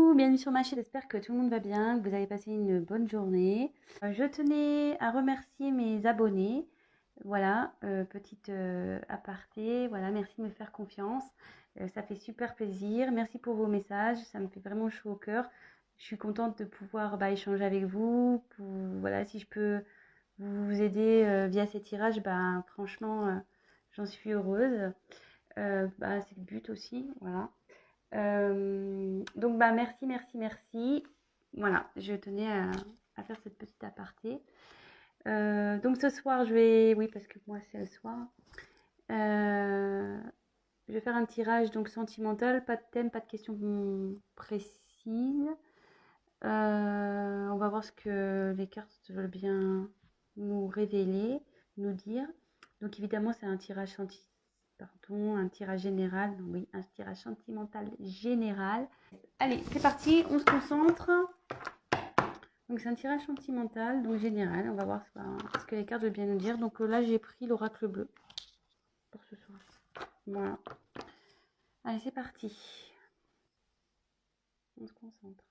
Coucou, bienvenue sur ma chaîne, j'espère que tout le monde va bien, que vous avez passé une bonne journée. Je tenais à remercier mes abonnés, voilà, petite aparté, voilà, merci de me faire confiance, ça fait super plaisir, merci pour vos messages, ça me fait vraiment chaud au cœur. Je suis contente de pouvoir échanger avec vous, voilà, si je peux vous aider via ces tirages, franchement, j'en suis heureuse. C'est le but aussi, voilà. Donc merci, merci, merci. Voilà, je tenais à faire cette petite aparté. Donc ce soir, oui, parce que moi c'est le soir. Je vais faire un tirage donc sentimental, pas de thème, pas de questions précises. On va voir ce que les cartes veulent bien nous révéler, nous dire. Donc évidemment, c'est un tirage un tirage général. Oui, un tirage sentimental général. Allez, c'est parti, on se concentre. Donc c'est un tirage sentimental, donc général. On va voir ce que les cartes veulent bien nous dire. Donc là, j'ai pris l'oracle bleu pour ce soir. Voilà. Allez, c'est parti. On se concentre.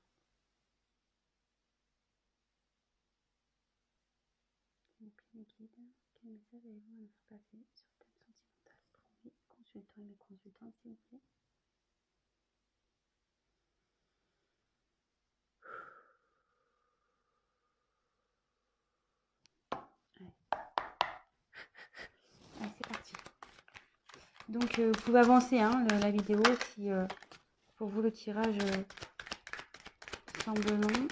Quel message allez-vous nous faire passer sur le thème sentimental pour mes consultants et mes consultantes, s'il vous plaît? Allez, c'est parti. Donc vous pouvez avancer la vidéo si pour vous le tirage semble long.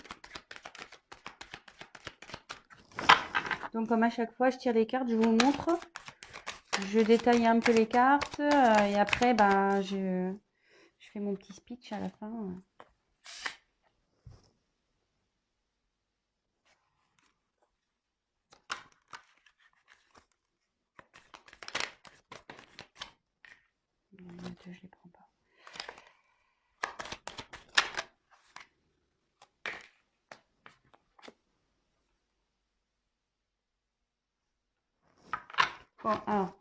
Donc comme à chaque fois je tire les cartes, je vous montre, je détaille un peu les cartes et après je fais mon petit speech à la fin. Je les prends pas. Bon, alors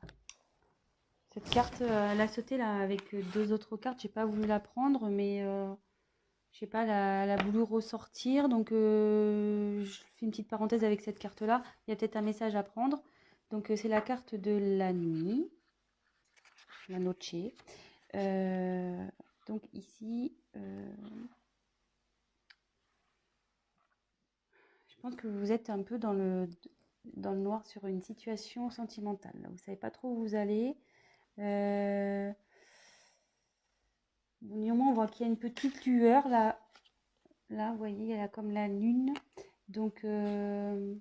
cette carte, elle a sauté là avec deux autres cartes. J'ai pas voulu la prendre, mais je sais pas, elle a voulu ressortir. Donc je fais une petite parenthèse avec cette carte là. Il y a peut-être un message à prendre. Donc c'est la carte de la nuit, la noche. Donc ici, je pense que vous êtes un peu dans le noir sur une situation sentimentale. Vous savez pas trop où vous allez. Néanmoins, on voit qu'il y a une petite lueur là. Là, vous voyez, elle a comme la lune. Donc, il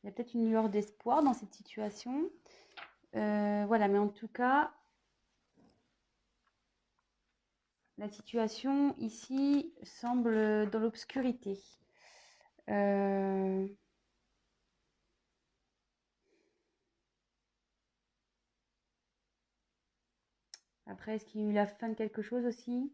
y a peut-être une lueur d'espoir dans cette situation. Voilà, mais en tout cas, la situation ici semble dans l'obscurité. Après, est-ce qu'il y a eu la fin de quelque chose aussi?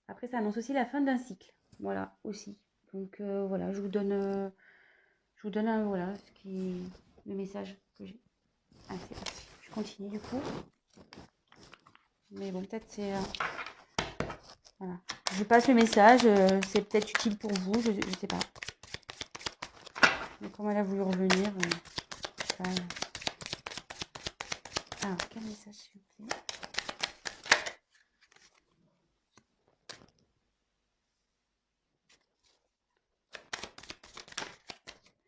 Après, ça annonce aussi la fin d'un cycle. Voilà, aussi. Donc, voilà, je vous donne voilà, le message que j'ai. Ah, c'est parti. Je continue du coup. Mais bon, peut-être c'est... voilà. Je passe le message. C'est peut-être utile pour vous. Je sais pas. Mais comme elle a voulu revenir... alors, quel message s'il vous plaît?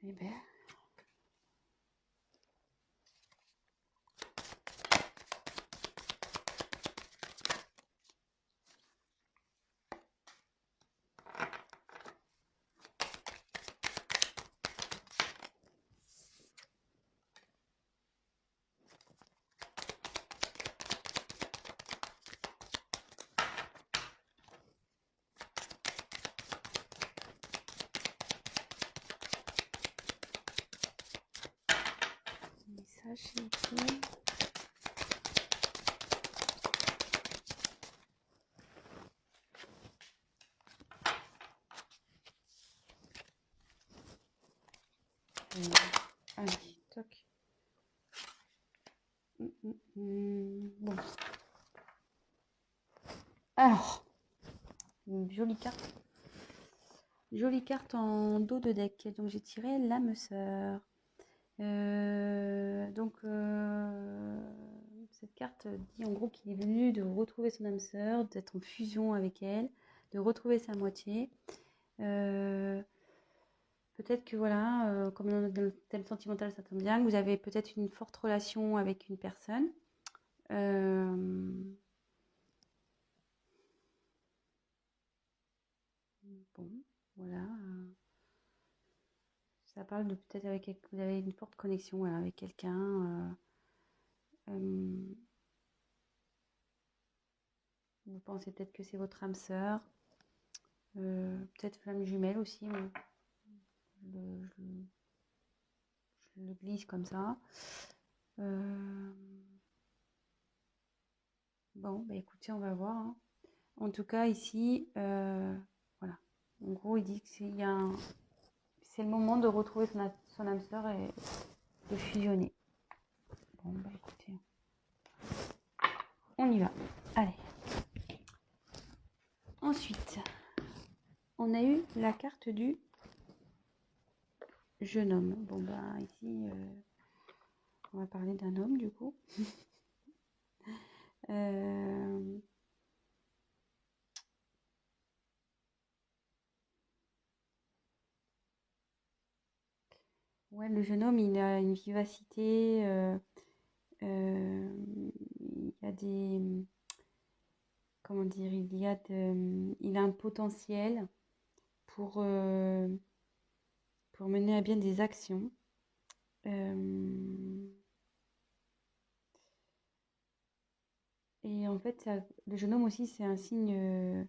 Eh bien... message s'il vous plaît. Allez, toc. Bon. Alors, une jolie carte. Jolie carte en dos de deck. Donc j'ai tiré l'âme sœur. Cette carte dit en gros qu'il est venu de retrouver son âme sœur, d'être en fusion avec elle, de retrouver sa moitié. Peut-être que voilà, comme dans le thème sentimental, ça tombe bien, que vous avez peut-être une forte relation avec une personne. Bon, voilà. Ça parle de peut-être avec vous avez une forte connexion voilà, avec quelqu'un. Vous pensez peut-être que c'est votre âme sœur. Peut-être flamme jumelle aussi. Je le glisse comme ça. Bon, bah écoutez, on va voir. Hein. En tout cas, ici, voilà. En gros, il dit que c'est le moment de retrouver son âme sœur et de fusionner. Bon, bah écoutez, on y va. Allez. Ensuite, on a eu la carte du jeune homme. Bon, bah ici, on va parler d'un homme du coup. Ouais, le jeune homme, il a une vivacité, il y a des, comment dire, il a un potentiel pour mener à bien des actions. Et en fait, le jeune homme aussi, c'est un signe,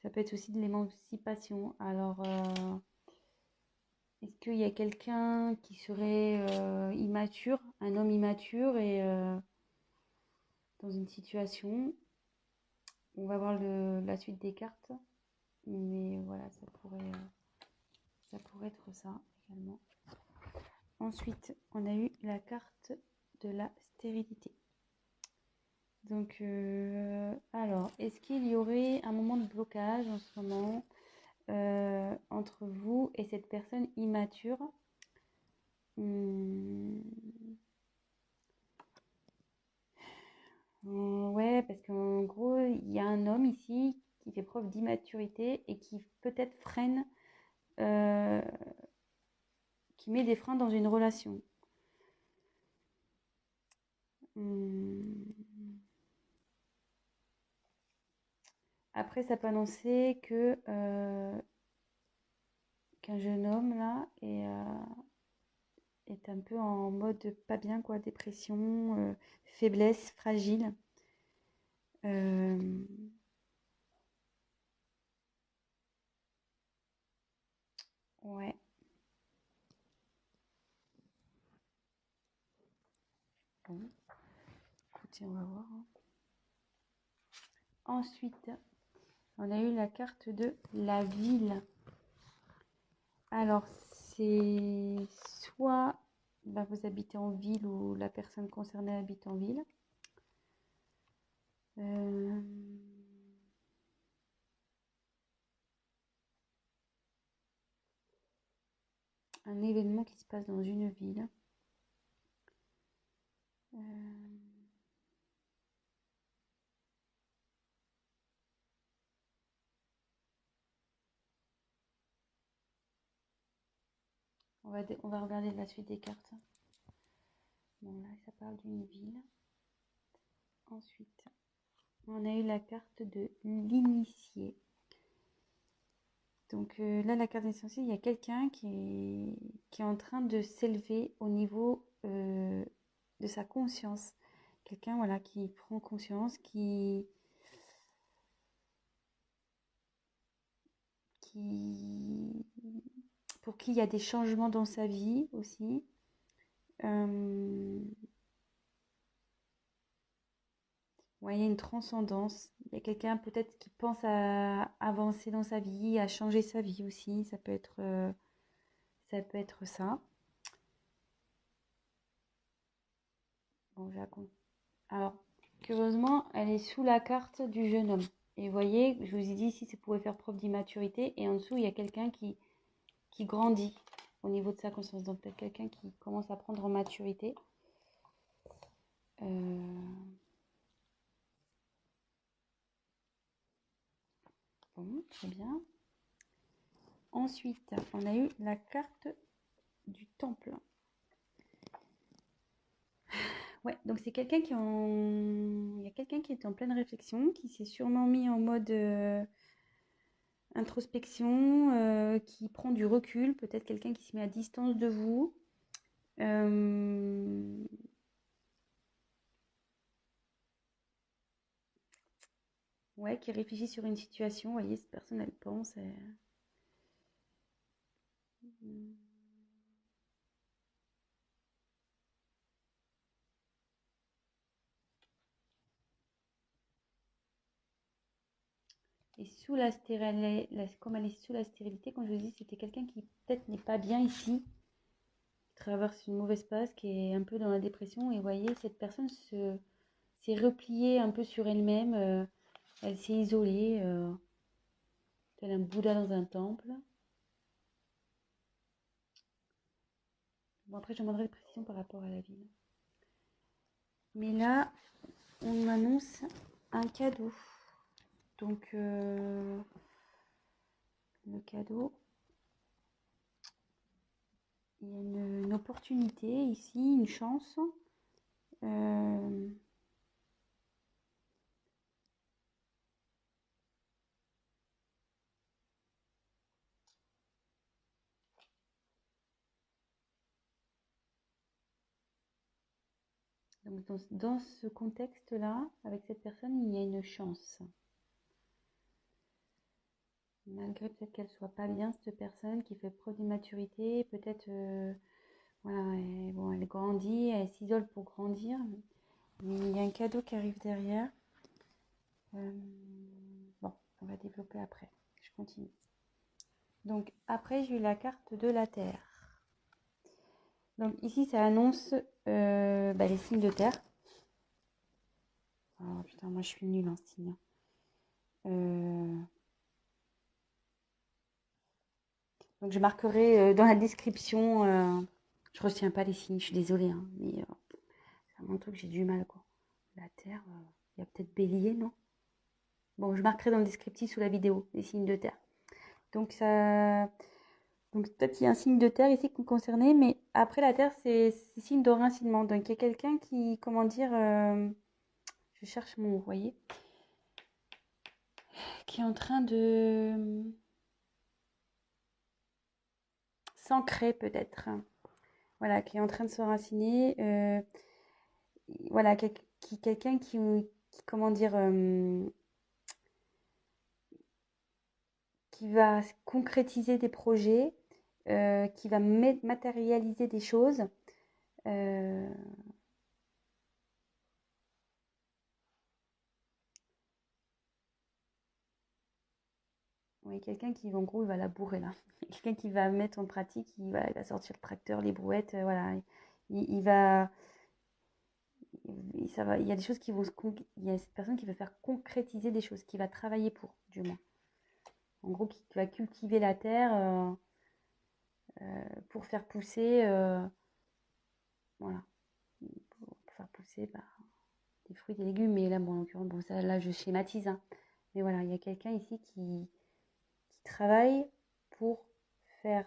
ça peut être aussi de l'émancipation. Alors, est-ce qu'il y a quelqu'un qui serait immature, un homme immature et dans une situation, on va voir la suite des cartes, mais voilà, ça pourrait être ça également. Ensuite, on a eu la carte de la stérilité. Donc, alors, est-ce qu'il y aurait un moment de blocage en ce moment entre vous et cette personne immature? Ouais, parce qu'en gros, il y a un homme ici qui fait preuve d'immaturité et qui peut-être freine, qui met des freins dans une relation. Après, ça peut annoncer que qu'un jeune homme là est un peu en mode pas bien, quoi, dépression, faiblesse, fragile. Ouais. Bon. Écoutez, on va voir. Hein. Ensuite, on a eu la carte de la ville. Alors, c'est soit bah, vous habitez en ville ou la personne concernée habite en ville. Un événement qui se passe dans une ville. On va regarder la suite des cartes. Bon, là, ça parle d'une ville. Ensuite, on a eu la carte de l'initié. Donc là, la carte essentielle, il y a quelqu'un qui est en train de s'élever au niveau de sa conscience. Quelqu'un voilà, qui prend conscience, pour qui il y a des changements dans sa vie aussi. Ouais, il y a une transcendance. Il y a quelqu'un peut-être qui pense à avancer dans sa vie, à changer sa vie aussi. Ça peut être ça. Bon, Alors, curieusement, elle est sous la carte du jeune homme. Et vous voyez, je vous ai dit ici, ça pouvait faire preuve d'immaturité. Et en dessous, il y a quelqu'un qui grandit au niveau de sa conscience. Donc, peut-être quelqu'un qui commence à prendre en maturité. Bon, très bien. Ensuite, on a eu la carte du temple. Ouais, donc c'est quelqu'un qui il y a quelqu'un qui est en pleine réflexion, qui s'est sûrement mis en mode introspection, qui prend du recul, peut-être quelqu'un qui se met à distance de vous. Ouais, qui réfléchit sur une situation. Vous voyez, cette personne, elle pense. Et sous la stérilité, comme elle est sous la stérilité, comme je vous dis, c'était quelqu'un qui peut-être n'est pas bien ici, qui traverse une mauvaise passe, qui est un peu dans la dépression. Et vous voyez, cette personne s'est repliée un peu sur elle-même. Elle s'est isolée, tel un Bouddha dans un temple. Bon, après, je demanderai des précisions par rapport à la ville. Mais là, on m'annonce un cadeau. Donc, le cadeau, il y a une opportunité ici, une chance. Donc, dans ce contexte-là, avec cette personne, il y a une chance. Malgré peut-être qu'elle soit pas bien, cette personne qui fait preuve d'immaturité, peut-être, voilà, elle grandit, elle s'isole pour grandir. Mais il y a un cadeau qui arrive derrière. Bon, on va développer après. Je continue. Donc après, j'ai eu la carte de la Terre. Donc ici, ça annonce les signes de terre. Oh putain, moi je suis nulle en signe. Donc je marquerai dans la description. Je retiens pas les signes, je suis désolée, hein, mais c'est vraiment un truc que j'ai du mal quoi. La Terre, il y a peut-être Bélier, non? Bon, je marquerai dans le descriptif sous la vidéo les signes de terre. Donc ça, donc peut-être il y a un signe de terre ici concerné, mais après la Terre, c'est signe de rincinement. Donc il y a quelqu'un qui, comment dire, je cherche mon mot, vous voyez, qui est en train de s'ancrer peut-être. Voilà, qui est en train de s'enraciner. Voilà, quelqu'un qui, comment dire, qui va concrétiser des projets, qui va matérialiser des choses. Oui, quelqu'un qui, en gros, il va la bourrer là. Quelqu'un qui va mettre en pratique, il va sortir le tracteur, les brouettes, voilà. Il va, ça va, il y a des choses qui vont il y a cette personne qui va faire concrétiser des choses, qui va travailler pour, du moins. En gros, qui va cultiver la terre pour faire pousser, voilà, pour faire pousser des fruits, des légumes. Mais là, bon, en l'occurrence, bon, ça, là, je schématise, hein. Mais voilà, il y a quelqu'un ici qui travaille pour faire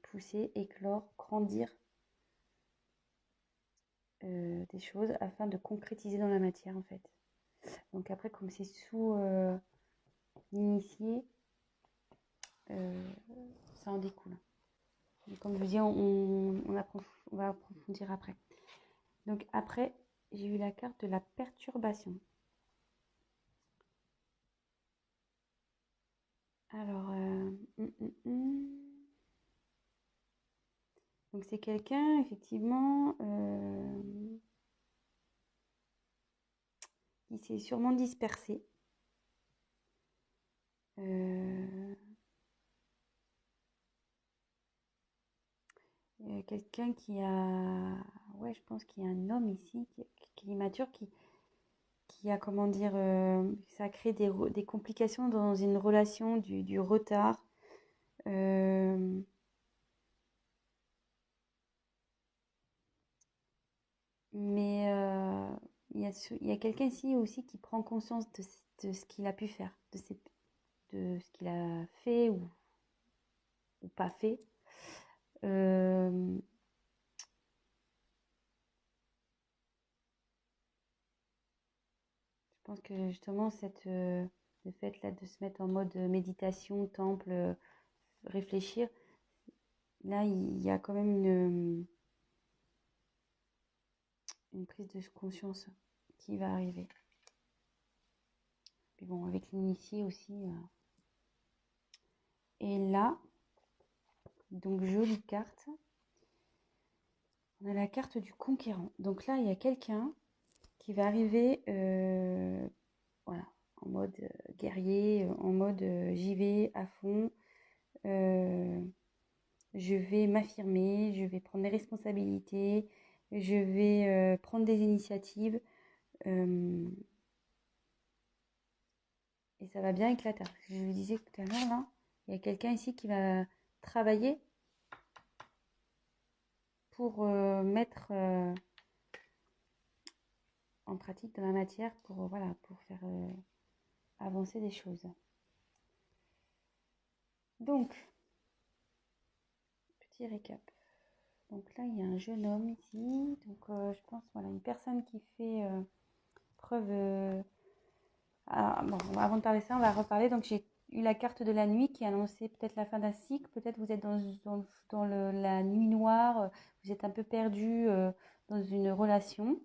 pousser, éclore, grandir des choses afin de concrétiser dans la matière en fait. Donc après, comme c'est sous l'initié, ça en découle. Et comme je vous dis, on va approfondir après. Donc après, j'ai eu la carte de la perturbation. Alors, donc c'est quelqu'un effectivement qui s'est sûrement dispersé. Quelqu'un qui a ouais, je pense qu'il y a un homme ici qui est immature, qui a, comment dire, ça crée des complications dans une relation, du retard. Euh, mais il y a quelqu'un ici aussi qui prend conscience de ce qu'il a pu faire, de ce qu'il a fait ou pas fait. Euh, je pense que justement, le fait là de se mettre en mode méditation, temple, réfléchir, là, il y a quand même une prise de conscience qui va arriver. Puis bon, avec l'initié aussi. Et là, donc jolie carte. On a la carte du conquérant. Donc là, il y a quelqu'un qui va arriver voilà, en mode guerrier, en mode j'y vais à fond, je vais m'affirmer, je vais prendre mes responsabilités, je vais prendre des initiatives et ça va bien éclater. Je vous disais tout à l'heure, là, il y a quelqu'un ici qui va travailler pour mettre en pratique de la matière pour, voilà, pour faire avancer des choses. Donc, petit récap. Donc là, il y a un jeune homme ici. Donc, je pense, voilà, une personne qui fait preuve... bon, avant de parler de ça, on va reparler. Donc, j'ai eu la carte de la nuit qui annonçait peut-être la fin d'un cycle. Peut-être vous êtes dans la nuit noire. Vous êtes un peu perdu dans une relation.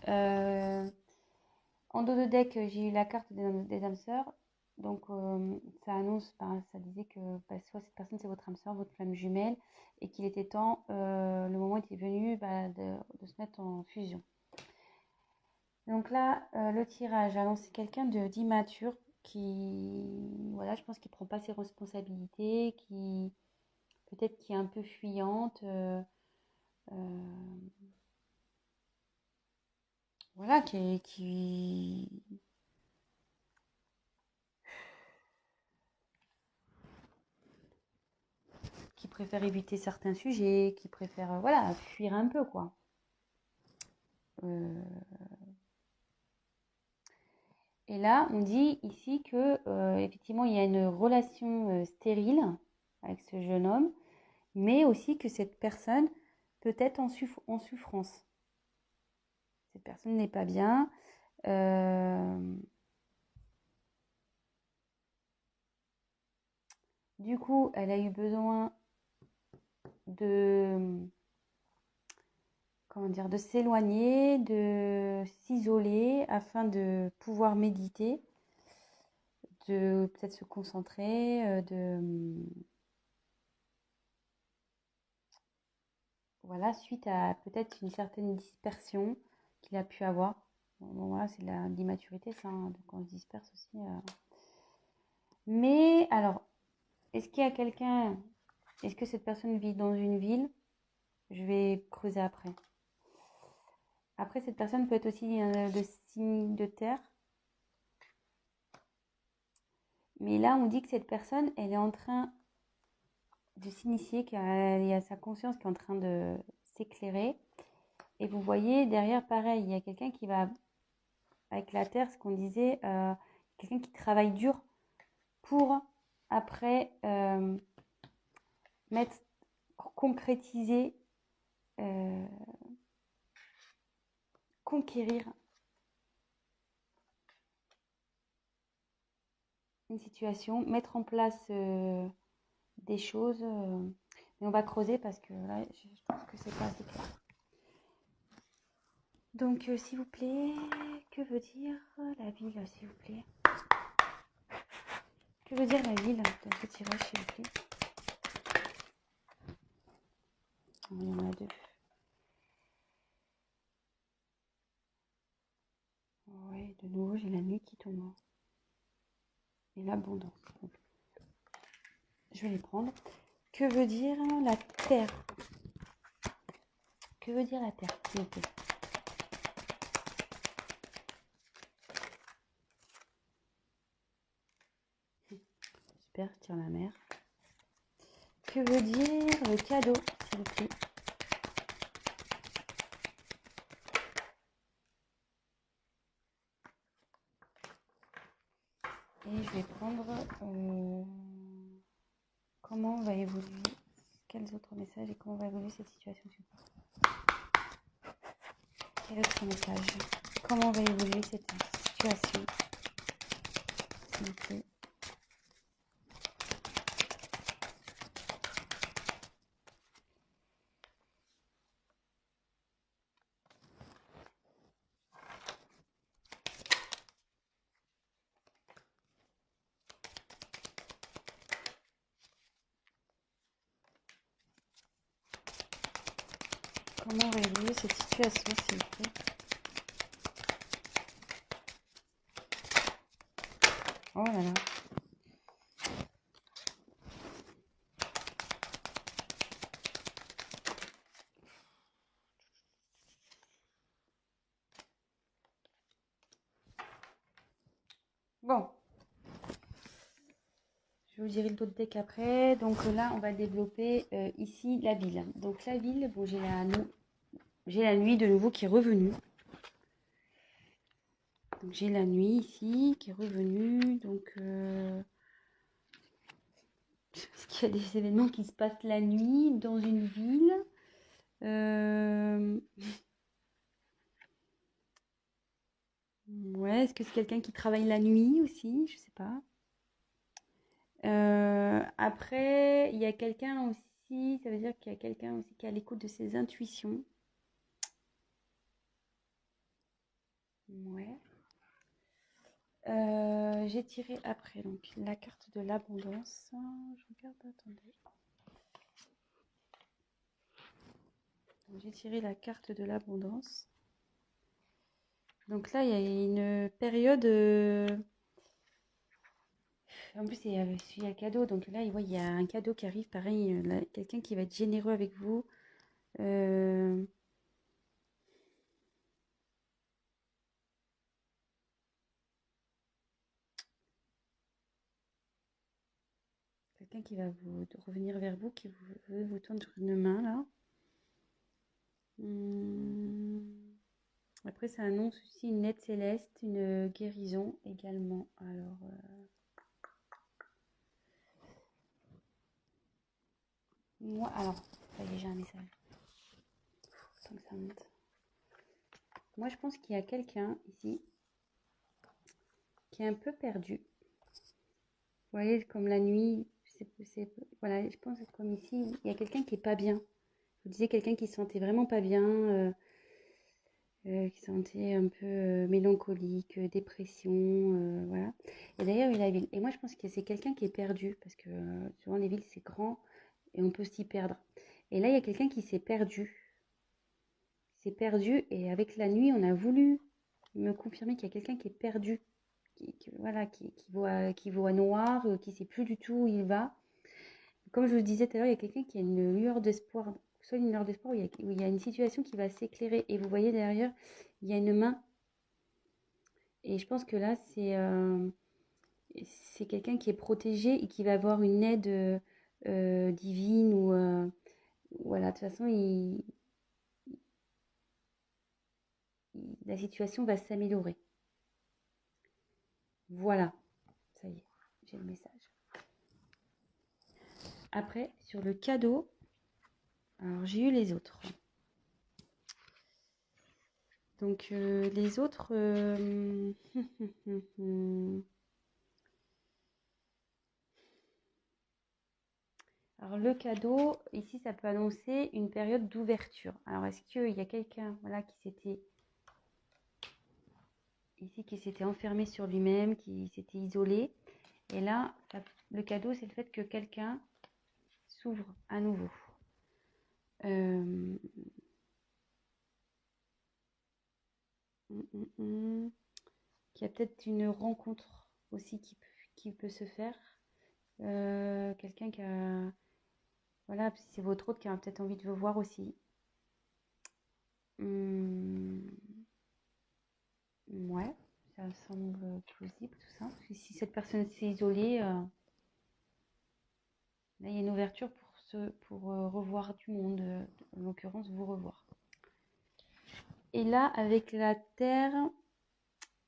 En dos de deck, j'ai eu la carte des âmes sœurs. Donc, ça annonce, ça disait que soit cette personne, c'est votre âme sœur, votre flamme jumelle, et qu'il était temps, le moment était venu de se mettre en fusion. Donc là, le tirage annonce quelqu'un d'immature voilà, je pense qu'il ne prend pas ses responsabilités, peut-être qui est un peu fuyante, voilà, qui préfère éviter certains sujets, qui préfère voilà, fuir un peu, quoi. Euh, et là, on dit ici que effectivement, il y a une relation stérile avec ce jeune homme, mais aussi que cette personne peut être en souffrance. Cette personne n'est pas bien. Du coup, elle a eu besoin de, comment dire, de s'éloigner, de s'isoler afin de pouvoir méditer, de peut-être se concentrer, voilà, suite à peut-être une certaine dispersion qu'il a pu avoir. Bon, voilà, c'est de l'immaturité, ça, hein, donc on se disperse aussi. Mais alors, est-ce qu'il y a quelqu'un, est-ce que cette personne vit dans une ville? Je vais creuser après. Après, cette personne peut être aussi de signe de terre. Mais là, on dit que cette personne, elle est en train de s'initier, qu'il y a sa conscience qui est en train de s'éclairer. Et vous voyez, derrière, pareil, il y a quelqu'un qui va, avec la terre, ce qu'on disait, quelqu'un qui travaille dur pour, après, concrétiser, conquérir une situation, mettre en place des choses. Mais on va creuser parce que là, je pense que c'est pas assez clair. Donc, s'il vous plaît, que veut dire la ville, s'il vous plaît? Que veut dire la ville dans ce tirage, s'il vous plaît? Il y en a deux. Ouais, de nouveau, j'ai la nuit qui tombe. Et l'abondance. Je vais les prendre. Que veut dire la terre? Que veut dire la Terre, s'il vous plaît? Super, je tire la mer. Que veut dire le cadeau, s'il vous plaît? Et je vais prendre comment va évoluer, quels autres messages et comment va évoluer cette situation. Quel autre message? Comment va évoluer cette situation, s'il vous plaît? Comment va évoluer cette situation, s'il vous plaît? Oh là là. Bon, je vous dirai le d'autres deck après. Donc là, on va développer ici la ville. Donc la ville, bon, j'ai la nuit de nouveau qui est revenue. Donc j'ai la nuit ici qui est revenue. Donc est-ce qu'il y a des événements qui se passent la nuit dans une ville? Ouais, est-ce que c'est quelqu'un qui travaille la nuit aussi? Je sais pas. Après, il y a quelqu'un aussi, ça veut dire qu'il y a quelqu'un aussi qui est à l'écoute de ses intuitions. Ouais. J'ai tiré après donc la carte de l'abondance. Je regarde, attendez. J'ai tiré la carte de l'abondance. Donc là, il y a une période. En plus, il y a le cadeau. Donc là, il y a un cadeau qui arrive. Pareil, quelqu'un qui va être généreux avec vous. Quelqu'un qui va vous revenir vers vous, qui veut vous tendre une main là. Après, ça annonce aussi une aide céleste, une guérison également. Alors, moi, alors, ça y est, j'ai un message. Tant que ça monte. Moi, je pense qu'il y a quelqu'un ici qui est un peu perdu. Vous voyez, comme la nuit, voilà, je pense que comme ici, il y a quelqu'un qui est pas bien. Vous disiez quelqu'un qui se sentait vraiment pas bien, qui se sentait un peu mélancolique, dépression, voilà. Et d'ailleurs, il y a la ville. Et moi, je pense que c'est quelqu'un qui est perdu, parce que souvent les villes, c'est grand et on peut s'y perdre. Et là, il y a quelqu'un qui s'est perdu. S'est perdu, et avec la nuit, on a voulu me confirmer qu'il y a quelqu'un qui est perdu, voilà, qui voit noir, qui ne sait plus du tout où il va. Comme je vous le disais tout à l'heure, il y a quelqu'un qui a une lueur d'espoir, soit une lueur d'espoir où il y a une situation qui va s'éclairer. Et vous voyez derrière, il y a une main. Et je pense que là, c'est quelqu'un qui est protégé et qui va avoir une aide divine ou voilà, de toute façon, la situation va s'améliorer. Voilà, ça y est, j'ai le message. Après, sur le cadeau, alors j'ai eu les autres. Donc les autres... Alors le cadeau, ici, ça peut annoncer une période d'ouverture. Alors est-ce qu'il y a quelqu'un voilà, qui s'était enfermé sur lui-même, qui s'était isolé? Et là, le cadeau, c'est le fait que quelqu'un s'ouvre à nouveau. Qu'il y a peut-être une rencontre aussi qui peut se faire. Quelqu'un qui a... Voilà, c'est votre autre qui a peut-être envie de vous voir aussi. Mmh, ouais, ça semble plausible tout ça. Parce que si cette personne s'est isolée, là il y a une ouverture pour revoir du monde, en l'occurrence vous revoir. Et là, avec la terre,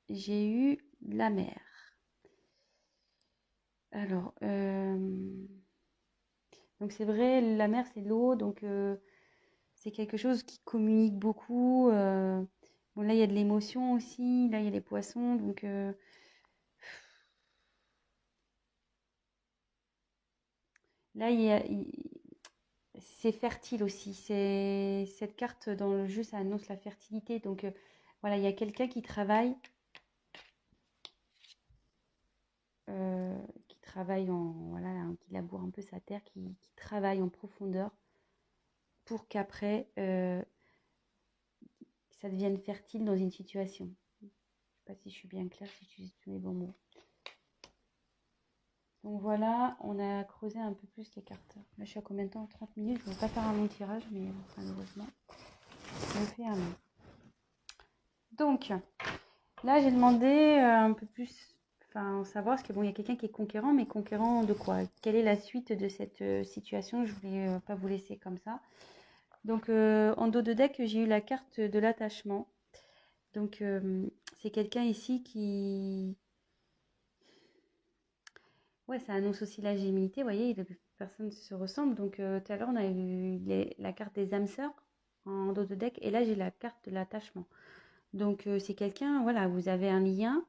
j'ai eu la mer. Alors, donc c'est vrai, la mer c'est l'eau, donc c'est quelque chose qui communique beaucoup. Bon, là il y a de l'émotion aussi, là il y a les poissons, donc là c'est fertile aussi. C'est cette carte dans le jeu, ça annonce la fertilité. Donc voilà, il y a quelqu'un qui travaille en voilà, hein, qui laboure un peu sa terre, qui travaille en profondeur pour qu'après ça devienne fertile dans une situation. Je ne sais pas si je suis bien claire, si j'utilise tous les bons mots. Donc voilà, on a creusé un peu plus les cartes. Là, je suis à combien de temps? 30 minutes. Je ne vais pas faire un long tirage, mais malheureusement, je le fais un long. Donc, là, j'ai demandé un peu plus, enfin, savoir, parce que bon, il y a quelqu'un qui est conquérant, mais conquérant de quoi? Quelle est la suite de cette situation? Je voulais pas vous laisser comme ça. Donc, en dos de deck, j'ai eu la carte de l'attachement. Donc, c'est quelqu'un ici qui... Ouais, ça annonce aussi la gémilité. Vous voyez, les personnes se ressemblent. Donc, tout à l'heure, on a eu la carte des âmes sœurs en dos de deck. Et là, j'ai la carte de l'attachement. Donc, c'est quelqu'un, voilà, vous avez un lien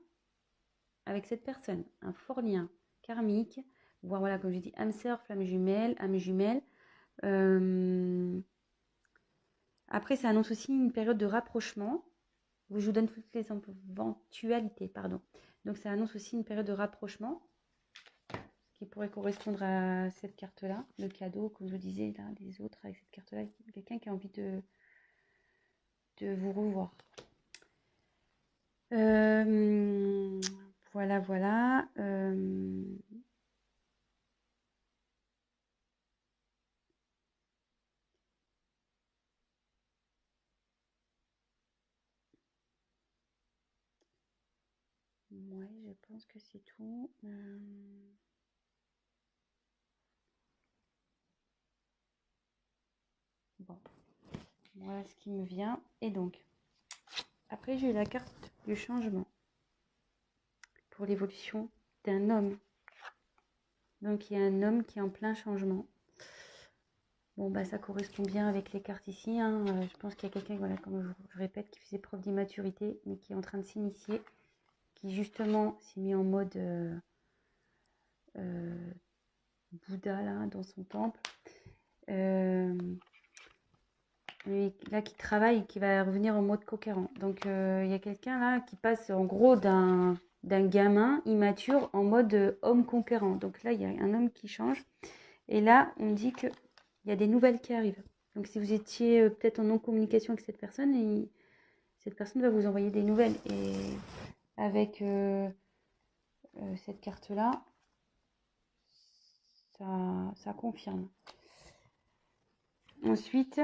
avec cette personne, un fort lien karmique, voire voilà, comme je dis, âme sœur, flamme jumelle, âme jumelle. Après, ça annonce aussi une période de rapprochement. Je vous donne toutes les éventualités, pardon. Donc, ça annonce aussi une période de rapprochement qui pourrait correspondre à cette carte-là, le cadeau, comme je vous disais, là, des autres avec cette carte-là, quelqu'un qui a envie de vous revoir. Voilà, voilà. Ouais, je pense que c'est tout. Bon, voilà ce qui me vient. Et donc, après, j'ai eu la carte du changement pour l'évolution d'un homme. Donc, il y a un homme qui est en plein changement. Bon, bah, ça correspond bien avec les cartes ici, hein. Je pense qu'il y a quelqu'un, voilà, comme je répète, qui faisait preuve d'immaturité, mais qui est en train de s'initier, qui justement s'est mis en mode Bouddha, là, dans son temple. Et là, qui travaille et qui va revenir en mode conquérant. Donc, il y a quelqu'un là qui passe en gros d'un gamin immature en mode homme conquérant. Donc là, il y a un homme qui change. Et là, on me dit qu'il y a des nouvelles qui arrivent. Donc, si vous étiez peut-être en non-communication avec cette personne, cette personne va vous envoyer des nouvelles. Et avec cette carte-là, ça confirme. Ensuite,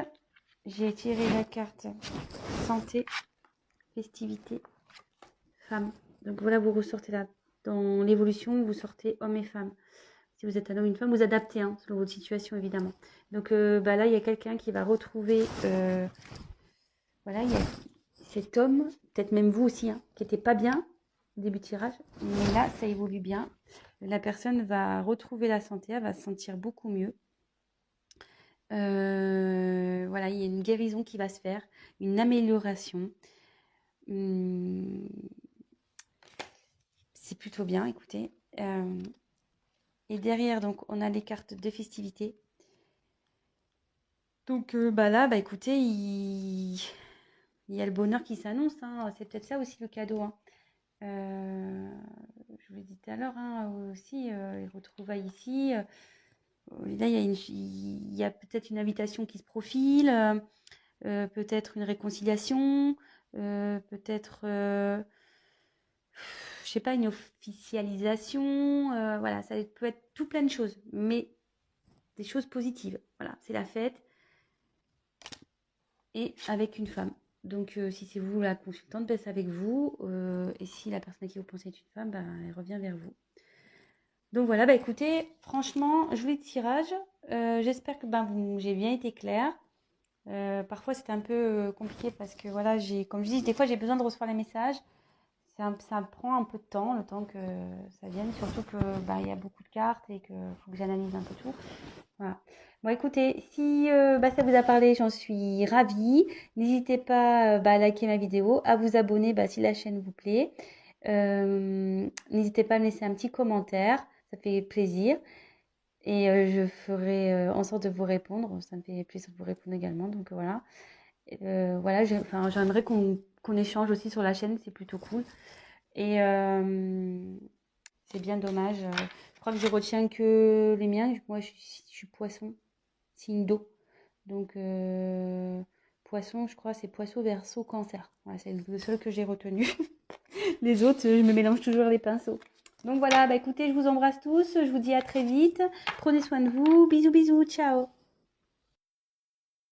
j'ai tiré la carte santé, festivité, femme. Donc voilà, vous ressortez là. Dans l'évolution, vous sortez homme et femme. Si vous êtes un homme, une femme, vous adaptez, hein, selon votre situation, évidemment. Donc bah là, il y a quelqu'un qui va retrouver... voilà, il y a cet homme, peut-être même vous aussi, hein, qui n'était pas bien au début de tirage. Mais là, ça évolue bien. La personne va retrouver la santé, elle va se sentir beaucoup mieux. Voilà, il y a une guérison qui va se faire, une amélioration. C'est plutôt bien, écoutez. Et derrière, donc, on a les cartes de festivité. Donc, bah là, bah écoutez, il y a le bonheur qui s'annonce, hein. C'est peut-être ça aussi le cadeau, hein. Je vous l'ai dit tout à l'heure, hein, aussi, les retrouvailles ici. Là, il y a peut-être une invitation qui se profile, peut-être une réconciliation, peut-être, je sais pas, une officialisation. Voilà, ça peut être tout plein de choses, mais des choses positives. Voilà, c'est la fête et avec une femme. Donc, si c'est vous la consultante, ben, c'est avec vous. Et si la personne à qui vous pensez est une femme, ben, elle revient vers vous. Donc voilà, bah écoutez, franchement, joli tirage. J'espère que ben, j'ai bien été claire. Parfois, c'était un peu compliqué parce que voilà, comme je dis, des fois, j'ai besoin de recevoir les messages. Ça prend un peu de temps, le temps que ça vienne, surtout que bah, il y a beaucoup de cartes et qu'il faut que j'analyse un peu tout. Voilà. Bon, écoutez, si bah, ça vous a parlé, j'en suis ravie. N'hésitez pas bah, à liker ma vidéo, à vous abonner bah, si la chaîne vous plaît. N'hésitez pas à me laisser un petit commentaire, ça fait plaisir. Et je ferai en sorte de vous répondre. Ça me fait plaisir de vous répondre également. Donc voilà. Voilà, enfin, j'aimerais qu'on échange aussi sur la chaîne, c'est plutôt cool. Et c'est bien dommage. Je crois que je retiens que les miens. Moi, je suis poisson, signe d'eau. Donc, poisson, je crois, c'est poisson, verseau, cancer. Voilà, c'est le seul que j'ai retenu. Les autres, je me mélange toujours les pinceaux. Donc voilà, bah écoutez, je vous embrasse tous. Je vous dis à très vite. Prenez soin de vous. Bisous, bisous. Ciao.